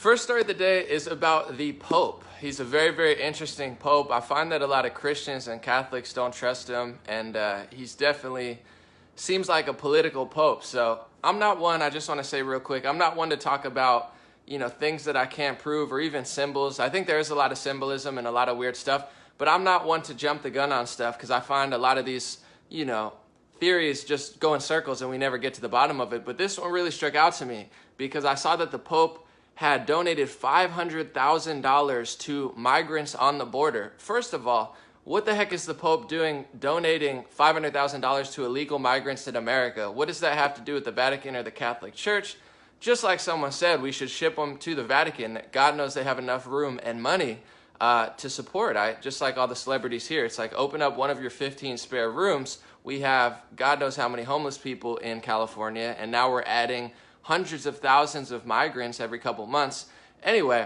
First story of the day is about the Pope. He's a very, very interesting Pope. I find that a lot of Christians and Catholics don't trust him, and he's definitely seems like a political Pope. So I'm not one, I just want to say real quick, I'm not one to talk about, things that I can't prove or even symbols. I think there is a lot of symbolism and a lot of weird stuff, but I'm not one to jump the gun on stuff because I find a lot of these, theories just go in circles and we never get to the bottom of it. But this one really struck out to me because I saw that the Pope had donated $500,000 to migrants on the border. First of all, what the heck is the Pope doing donating $500,000 to illegal migrants in America? What does that have to do with the Vatican or the Catholic Church? Just like someone said, we should ship them to the Vatican. God knows they have enough room and money to support. Just like all the celebrities here, it's like open up one of your 15 spare rooms. We have God knows how many homeless people in California, and now we're adding hundreds of thousands of migrants every couple months. Anyway,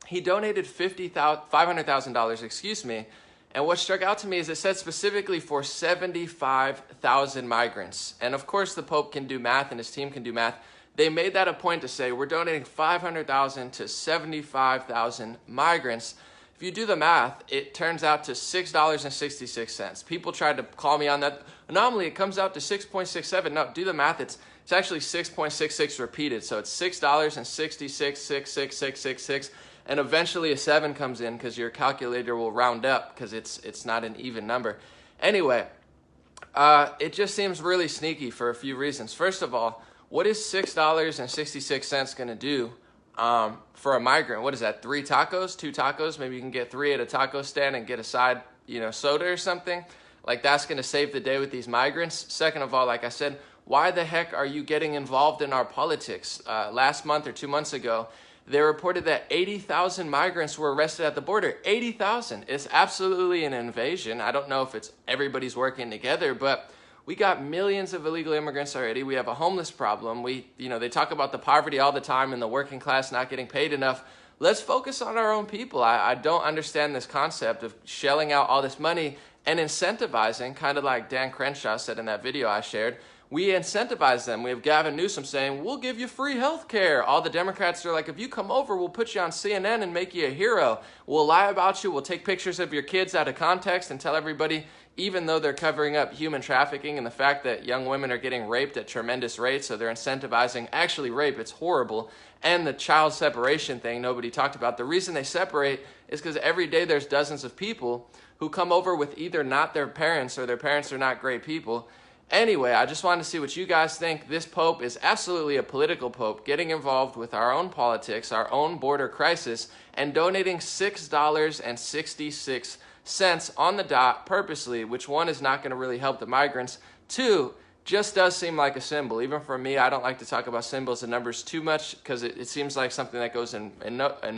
he donated $500,000, and what struck out to me is it said specifically for 75,000 migrants. And of course the Pope can do math and his team can do math. They made that a point to say we're donating 500,000 to 75,000 migrants. If you do the math, it turns out to $6.66. People tried to call me on that. Anomaly, it comes out to 6.67. No, do the math. It's actually 6.66 repeated. So it's $6.66, and eventually a 7 comes in because your calculator will round up because it's not an even number. Anyway, it just seems really sneaky for a few reasons. First of all, what is $6.66 going to do for a migrant? What is that, 3 tacos, 2 tacos? Maybe you can get 3 at a taco stand and get a side, soda or something. Like that's going to save the day with these migrants. Second of all, like I said, why the heck are you getting involved in our politics? Last month or 2 months ago, they reported that 80,000 migrants were arrested at the border. 80,000. It's absolutely an invasion. I don't know if it's everybody's working together, but we got millions of illegal immigrants already. We have a homeless problem. They talk about the poverty all the time and the working class not getting paid enough. Let's focus on our own people. I don't understand this concept of shelling out all this money and incentivizing, kind of like Dan Crenshaw said in that video I shared. We incentivize them. We have Gavin Newsom saying, we'll give you free health care. All the Democrats are like, if you come over, we'll put you on CNN and make you a hero. We'll lie about you. We'll take pictures of your kids out of context and tell everybody, even though they're covering up human trafficking and the fact that young women are getting raped at tremendous rates, so they're incentivizing actually rape. It's horrible. And the child separation thing nobody talked about. The reason they separate is because every day there's dozens of people who come over with either not their parents or their parents are not great people. Anyway, I just wanted to see what you guys think. This Pope is absolutely a political Pope, getting involved with our own politics, our own border crisis, and donating $6.66 on the dot purposely, which one is not going to really help the migrants. 2, just does seem like a symbol. Even for me, I don't like to talk about symbols and numbers too much because it seems like something that goes in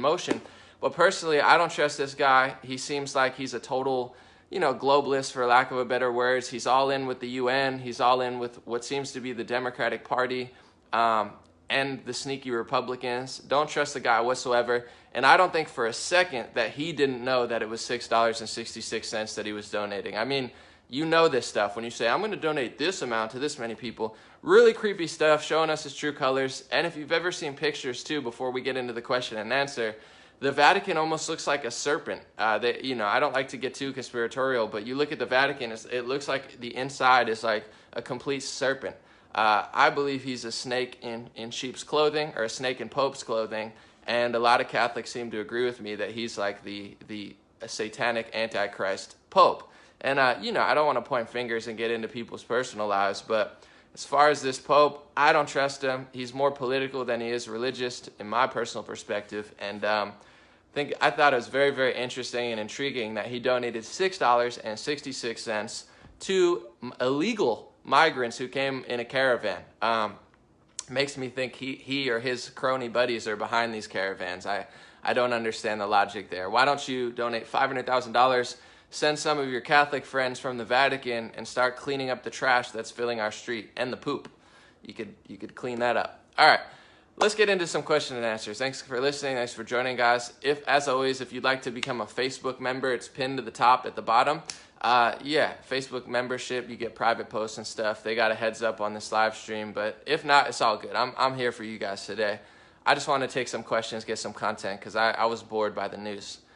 motion. But personally, I don't trust this guy. He seems like he's a total globalist, for lack of a better words. He's all in with the UN. He's all in with what seems to be the Democratic Party and the sneaky Republicans. Don't trust the guy whatsoever. And I don't think for a second that he didn't know that it was $6.66 that he was donating. I mean, this stuff when you say, I'm going to donate this amount to this many people. Really creepy stuff, showing us his true colors. And if you've ever seen pictures too, before we get into the question and answer, the Vatican almost looks like a serpent. I don't like to get too conspiratorial, but you look at the Vatican, it looks like the inside is like a complete serpent. I believe he's a snake in sheep's clothing, or a snake in Pope's clothing, and a lot of Catholics seem to agree with me that he's like the satanic Antichrist Pope. And, I don't want to point fingers and get into people's personal lives, but as far as this Pope, I don't trust him. He's more political than he is religious, in my personal perspective. And I thought it was very, very interesting and intriguing that he donated $6.66 to illegal migrants who came in a caravan. Makes me think he or his crony buddies are behind these caravans. I don't understand the logic there. Why don't you donate $500,000? Send some of your Catholic friends from the Vatican and start cleaning up the trash that's filling our street and the poop. You could clean that up. All right, let's get into some question and answers. Thanks for listening. Thanks for joining, guys. As always, if you'd like to become a Facebook member, it's pinned to the top at the bottom. Facebook membership, you get private posts and stuff. They got a heads up on this live stream, but if not, it's all good. I'm here for you guys today. I just wanted to take some questions, get some content, because I was bored by the news.